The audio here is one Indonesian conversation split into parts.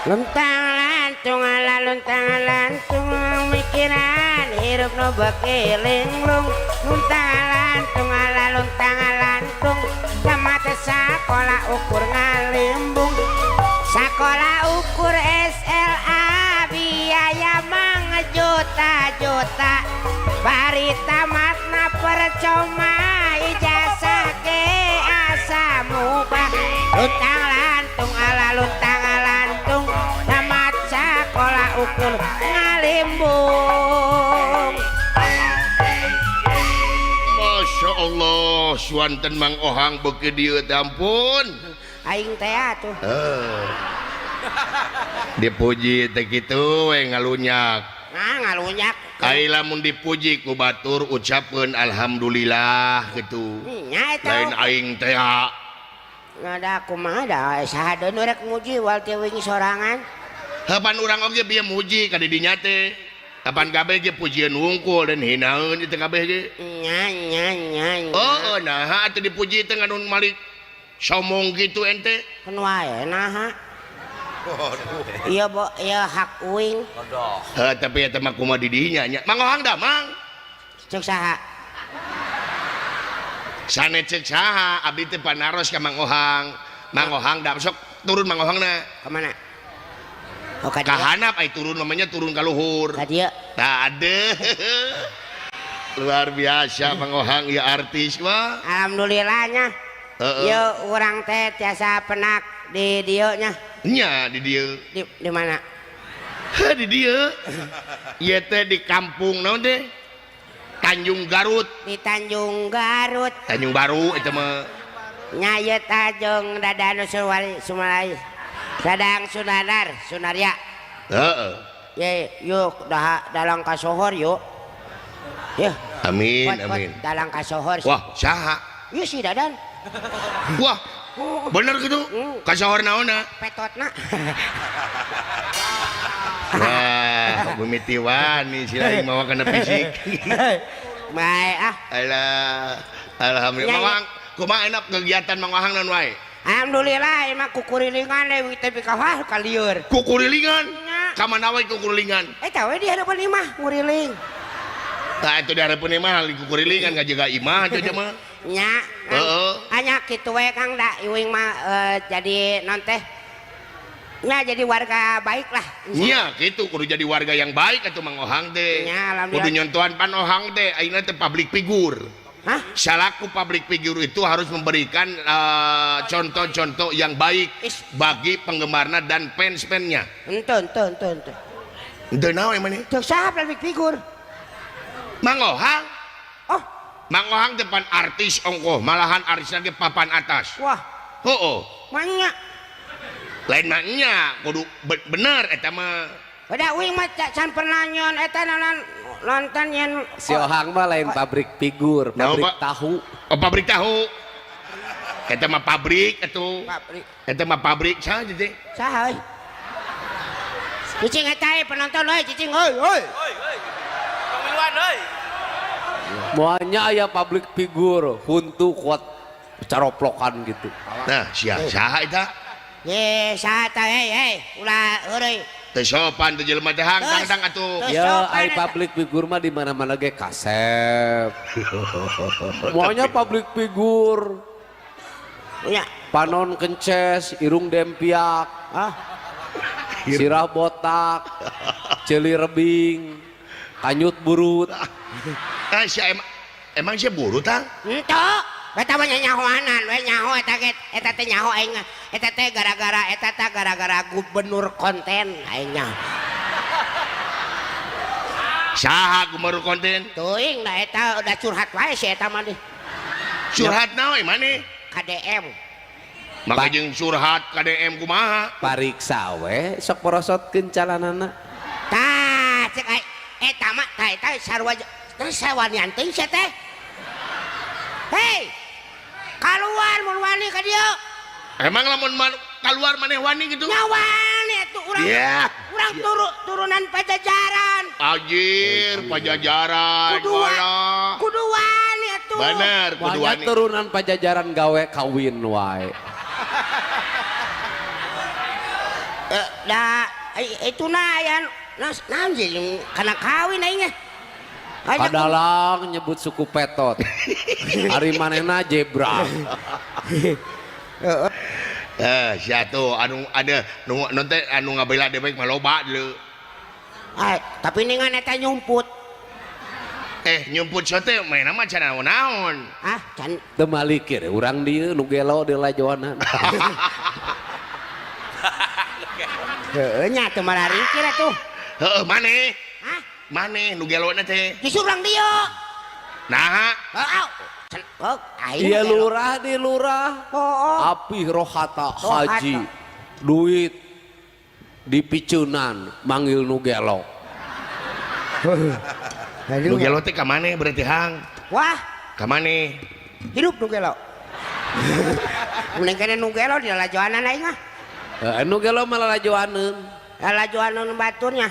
Luntang lantung ala luntang lantung mikiran hirup no beki linglung. Luntang lantung ala luntang lantung tamate sakola ukur ngalimbung. Sakola ukur SLA biaya juta-juta bari tamatna percuma ijazah ge asa mubah. Luntang lantung ala luntang lantung tamat sakola ukur ngalimbung. Masya Allah suanten Mang Ohang beuki dieu teh ampun Aing teh atuh dipuji teh kitu we ngalunyak. nah ngalunyak Ai lamun dipuji ku batur ucapkeun alhamdulillah gitu. nya eta Lain aing teh ngada kumaha da sahadeun rek muji wal teh wingi sorangan. Hapan urang oge bieu muji ka di dinya teh. Kapan kabeh ge pujian wungkul dan hinaeun itu kabeh ge. Nya. Oh, nah atuh dipuji teh nganun malik somong gitu ente. Kan wae naha. Iya bo, iya hak uing. Tapi eta mah kumaha di dinya nya. Mang Ohang da, Mang. Cek saha? Sane cek saha abdi teh panaros ka Mang Ohang. Mang Ohang da sok turun Mang Ohangna. Ka mana? Oh ka Ka dieu. handap ai turun namanya turun ka luhur. Ka dieu. Tah adeuh. Luar biasa Mang Ohang ieu artis mah. Alhamdulillahnya. Heeh. Ieu urang teh tiasa penak di dieu nya. Nya di dieu. Di mana? Di dieu. Ieu teh di kampung naon teh? Tanjung Garut. Di Tanjung Garut. Tanjung Baru eta mah. Nya ieu teh jeung Dadanu Sumalai. Sadang Sunadar, Sunarya. Heeh. Ye, yuk dalang ka sohor yuk. Yeuh. Amin, Pot, amin. dalang ka sohor. Wah, saha? Yuk si Dadan. Wah, bener gitu. Kasohor naonna. Petotna. Wah, Bumiti Wani si lain mawa kana fisik. Baik ah. Alah, alhamdulillah. Nya, Mang Ohang, kumaha enak kegiatan Mang Ohang naon wae? Alhamdulillah emang kukurilingan deui teh pikawah ka lieur. Kukurilingan. Nya. Ka mana wae kukurilingan? Eta we di hadapan imah nguriling. Tah itu di harapan imah kukurilingan ngajaga imah aja mah. Nya. Heeh. Anya kitu we Kang da iwing mah jadi non teh. Nya jadi warga baik lah. Iya, gitu kudu jadi warga yang baik atuh Mang Ohang teh. Nya, alhamdulillah. Kudu nyontohan Pan Ohang teh ayeuna teh public figure. Hah? Salaku public figure itu harus memberikan contoh-contoh yang baik Is. bagi penggemarnya dan fans-fansnya. Ente. Ente naon emang ini? Cek saha public figure. Mang Ohang, Oh, Mang Ohang depan artis ongkoh, malahan artisnya ge papan atas. wah, Hooh, manya. lain mah nya kudu bener eta mah. Pada uing mah can pernah nyon eta nonton yen Si Ohang mah lain pabrik figur, Nah, pabrik Pak. tahu. Oh, pabrik tahu. Eta mah pabrik atuh. pabrik. Eta mah pabrik saha teh. Saha euy? Cicing eta penonton euy cicing euy. Muanya aya pabrik figur, huntu kuat caroplokan gitu. Nah, sia saha eta? Ye saha teh hei ulah euy. Teu sopan teu jelema teh hang atuh. Terus Ya, sopan ai eta. pabrik figur mah di mana-mana ge kasep. Muanya pabrik figur. Nya. Panon kences, irung dempiak, Ah, sirah botak, celi rebing, kanyut burut. Ah, sia emang sia buru tang? ento. Eta mah nyahoanan we nyaho eta teh nyaho aing. Eta teh gara-gara gubernur konten aing nya. Saha kumaru konten? Teuing da eta udah curhat wae si eta mah deh. Curhat naon mane? KDM. Maka jeung curhat KDM kumaha? Pariksa we sok porosotkeun calanana. Tah cek eta mah tah eta sarua terus sawanian teuing sia teh. Hei. Kaluar mun wani ka dieu. Emang lamun keluar maneh wani gitu? Nyawani atuh urang. Ya. Urang turunan Pajajaran. Anjir, pajajaran. Kudu wani atuh. Bener, kudu Muanya wani. turunan pajajaran gawe kawin wae. Itu na yan jadi karena kawin aingnya Kadalang nyebut suku Petot. Hari manehna zebra. Siatu anu ada nonton anu ngabela dewek maloba dulu. Tapi ningan eta nyumput. Nyumput sote main nama can naon. Can Teu malikir urang dieu nu gelo di lajoanan. Heeh nya teu malarikir atuh. Heeh maneh. Maneh nu gelona teh. Di surang dia. Nah. Iya lurah di lurah. Api rohata haji. Duit dipicunan manggil nu gelo. Nu gelo teh ka maneh berarti hang. Wah, ka maneh. hidup nu gelo. Mending kene nu gelo di lajoanan aing mah. Nu gelo malah lajoaneun. Lajoanan baturnya.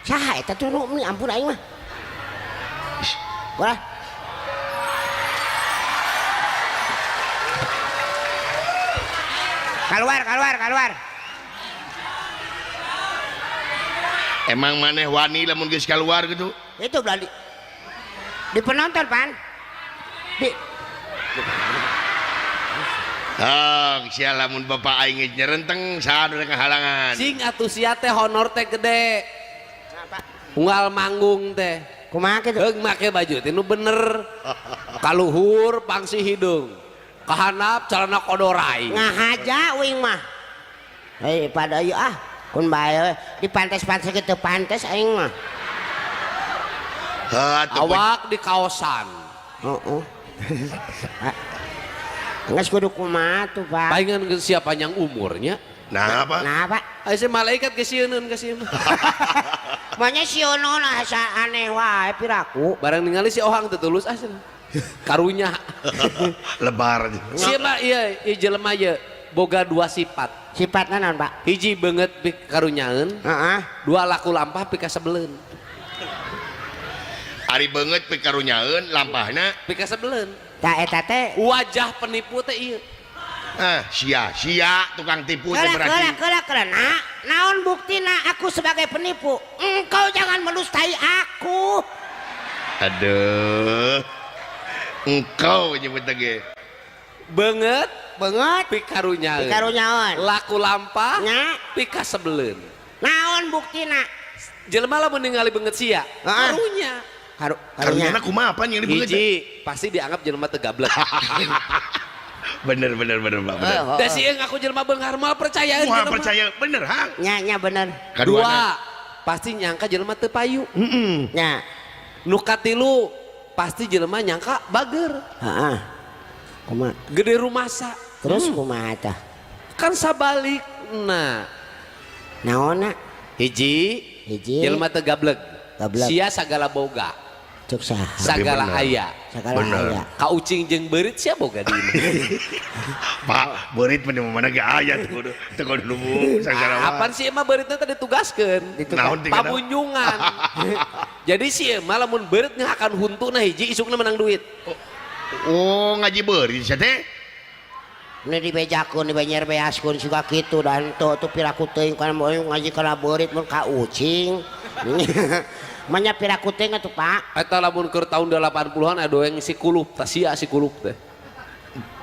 Saha eta tuh nu ampun aing mah. Wah. Keluar. Emang maneh wani lamun geus keluar gitu? Itu berarti di penonton pan. Sia lamun bapak aing nyerenteng saha nu halangan. Sing atuh sia teh honor teh gede. Unggal manggung teh. Kumaha kitu? Heug make baju teh nu bener. Kaluhur pangsi hidung. Kahanap celana kodorai. Ngahaja uing mah. Pada ieu kun bae di pantes-pantes kitu pantes aing mah. Awak di kaosan. Heeh. Nges kudu kumaha tuh, Pak. Palingan siapa panjang umurnya. Nah apa? Aya malaikat kesieun ka sieun. Manya siono lah asa aneh wae piraku. Barang ningali si Ohang teu tulus asli. Karunya. Lebar. Sia mah ieu jelema ieu boga dua sifat. Sifatna naon, Pak? Hiji beungeut pik karunyaeun. Dua laku lampah pik kasebeleun. Ari beungeut pik karunyaeun lampahna pik kasebeleun. Tah eta teh wajah penipu teh ieu. Sia tukang tipu teh berarti. Keula. Naon buktina aku sebagai penipu? Engkau jangan menustai aku. Aduh. Engkau nyebut lagi. Beungeut pik karunyaeun. Laku lampah pik kasebeleun. Naon buktina? Jelema lamun ningali beungeut sia, karunya. Karunya kumaha apa yang dibeungeut? Hiji, pasti dianggap jelema teu gablek. Bener Pak. Da sieun aku jelema beunghar moal percayaeun jelema. Percaya bener, Hang. Nya bener. Dua, pasti nyangka jelema teu payu. Nya. Nu katilu, pasti jelema nyangka bager. Heeh. Kumaha? Gede rumasa. Terus kumaha tah? Kan sabalikna. Naonna? Hiji jelema teu gablek. Sia sagala boga. Cuk saha? Sagala aya. Sagala aya. Ka ucing jeung beurit sia boga di imah. Pak, beurit mah mana ge aya teu kudu nubu sagala. Apaan sih emang beuritna teh ditugaskeun? Pamunjungan. Jadi si emang lamun beurit ngahakan huntuna hiji isukna menang duit. Oh, ngaji beurit sia teh. Ini dibejakeun dibanyer beaskeun siga kitu dan tuh piraku teuing kana ngaji kana beurit mun ka ucing. Manya piraku teh atuh Pak. Eta lamun keur tahun 80-an ado yang si kulup, tah sia si kulup teh.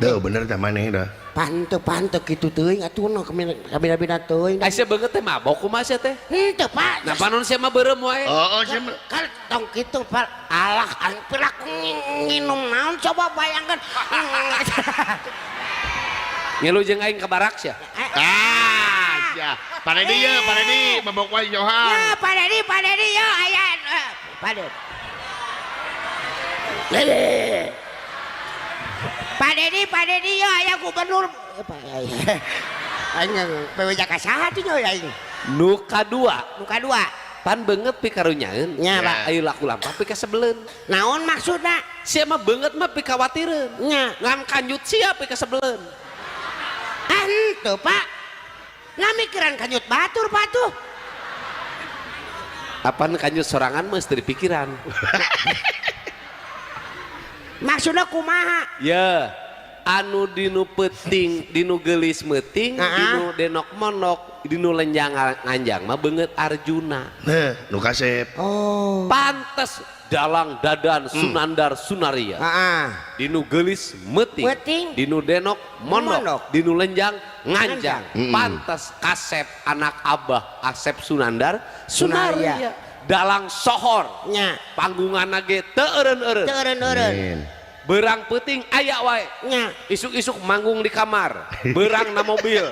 Teu bener teh maneh dah. Panteu kitu teuing atuh nu kabina-bina teuing. Aya beungeut teh mabok kumaha sia teh? Henteu Pak. Nah panon sia mah beureum wae. Sia mah kan tong kitu Pak. Alah anu piraku nginum naon coba bayangkeun. Ngilu jeung aing ka barak sia. Sia. Panedi mabok wae Johan. Ya, Panedi yo aya. Panedi yo aya gubernur. Aing PW Jakarta saha tuh aing. Nu kadua. Pan beungeut pik karunyaeun. Nya, Pak. Ayo laku lampah pik kasebeleun. Naon maksudna? Sia mah beungeut mah pik khawatireun. Nya. Ngam kanjut sia pik kasebeleun. Henteu Pak. Ngamikiran kanyut batur Pak tuh. Apaan kanjut sorangan mah teu dipikiran. Maksudna kumaha? Ya, anu dinu peuting, dinu geulis meuting, dinu denok monok dinu lenjang nganjang mah beungeut Arjuna. Nu kasep. Oh. Pantes dalang dadan Sunandar Sunaria. Dinu geulis meuting. Dinu denok mondok. Dinu lenjang nganjang. Pantes kasep anak Abah Asep Sunandar Sunaria. Dalang sohor. Nya. Panggunganna ge teu eureun-eureun. Berang peuting aya wae. Nya. Isuk-isuk manggung di kamar. Berang na mobil.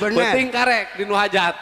Bener. Peuting karek dinu hajat.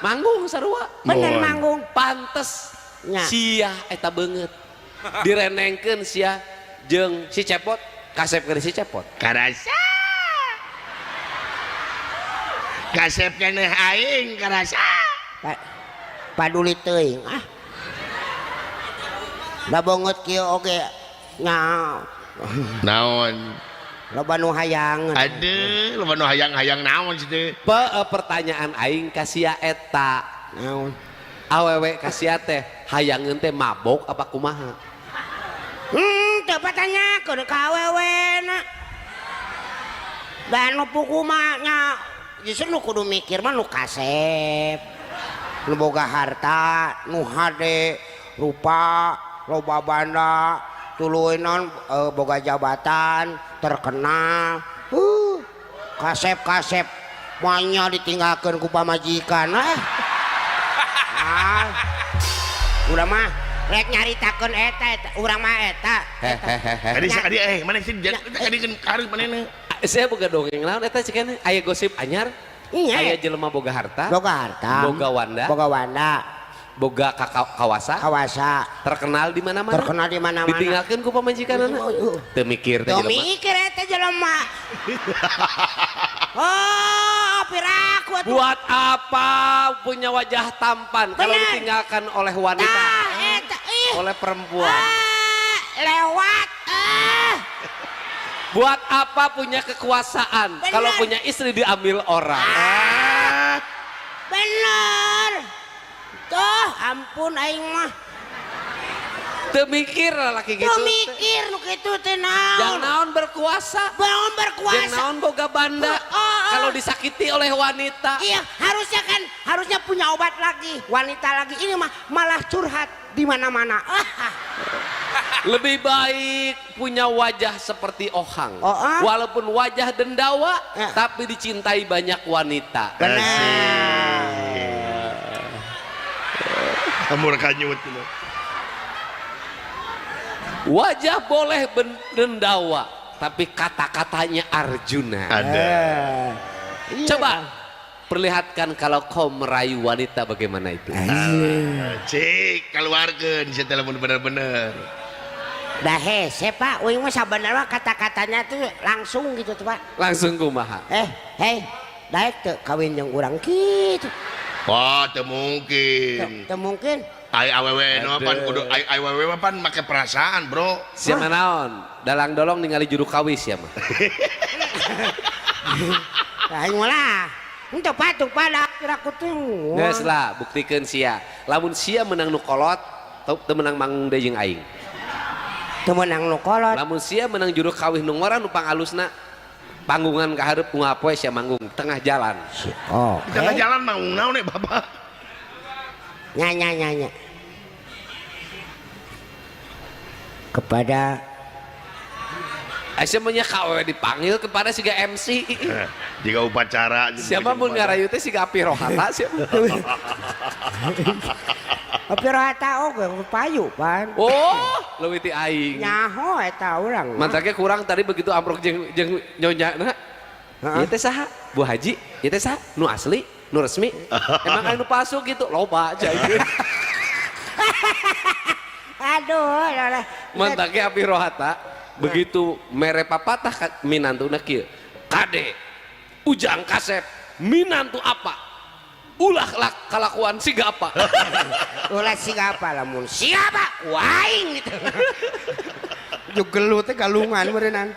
Manggung sarua. Bener manggung. Pantes Nya. sia eta beungeut. Direnengkeun sia jeung si Cepot, kasep ke si Cepot. Karasa. Kasep keneh aing karasa. Paduli teuing da bonget kieu oge nya Naon? loba nu hayangan. Aduh, loba nu hayang-hayang naon sih teh? Pertanyaan aing ka sia eta. Naon? Awewe ka sia teh hayangeun teh mabok apa kumaha? Teu patanyakeun ka awewena. Dan nu pukuma nya justru nu kudu mikir mah nu kasep. Nu boga harta, nu hade rupa, loba banda, tuluinan boga jabatan, terkenal. Kasep-kasep moanya ditinggalkeun ku pamajikan. Udah mah rek nyaritakeun eta urang mah eta. Tadi sakadi mana sih tadi kan karep manehna. Saya boga dongeng naon eta cekene aya gosip anyar. Aya jelema boga harta. Boga wanda. Boga kawasa. Terkenal di mana-mana. Ditinggalkeun ku pamajikanana. Teu mikir teh jelema. Teu mikir eta jelema. Oh, piraku atuh. Buat apa punya wajah tampan kalau ditinggalkan oleh wanita? Oleh perempuan. Lewat. Buat apa punya kekuasaan kalau punya istri diambil orang? Bener. Tuh, ampun aing mah. Teu mikir laki gitu. Teu mikir nu kitu teh naon. Yang naon berkuasa. Yang naon boga banda. Kalau disakiti oleh wanita. Iya, harusnya punya obat lagi, wanita lagi. Ini mah malah curhat di mana-mana. Lebih baik punya wajah seperti Ohang. Walaupun wajah dendawa, tapi dicintai banyak wanita. Amur kanyut. Wajah boleh dendawa, tapi kata-katanya Arjuna. Ada. Coba perlihatkan kalau kau merayu wanita bagaimana itu. Cik, keluarkeun setelah bener-bener. Dah hese Pak, uing mah sabenerna kata-katanya tuh langsung gitu tuh Pak. Langsung kumaha? Hei, daek teu kawin jeung urang kitu. Wah, teu mungkin. Teu mungkin. Ai awewe nu pan kudu ai awewe pan make perasaan, Bro. Siapa naon? Dalang dolong ningali juru kawis ya mah. Aing lah. Henteu patuh pada piraku teh. Geus lah, buktikeun sia. Lamun sia menang nu kolot, teu menang manggung deui jeung aing. Teu menang nu kolot. Lamun sia menang juru kawis nu ngora nu pangalusna panggungan ka hareup ku ngapoe sia manggung tengah jalan. Oh. Tengah jalan manggung naon Bapak? Nya. Kepada Aisyah menya kawe dipanggil kepada siga MC. Jika upacara. Siapa mun ngarayu teh siga Api Rohata siapa? Api Rohata oge payu pan. Oh, leuwih ti aing. Nyaho eta urang. Mantake kurang tadi begitu amprok jeung nyonyana. Ieu teh saha? Bu Haji, ieu teh saha? Nu asli, nu resmi. Emang anu palsu gitu, loba aja ieu. Aduh, Mantake Api Rohata begitu mere papatah minantuna kieu. Kade, ujang kasep, minantu apa? Ulah kalakuan siga apa? Ulah siga apa lamun? Siapa? Waing gitu. Jugelu teh galungan meureunnan.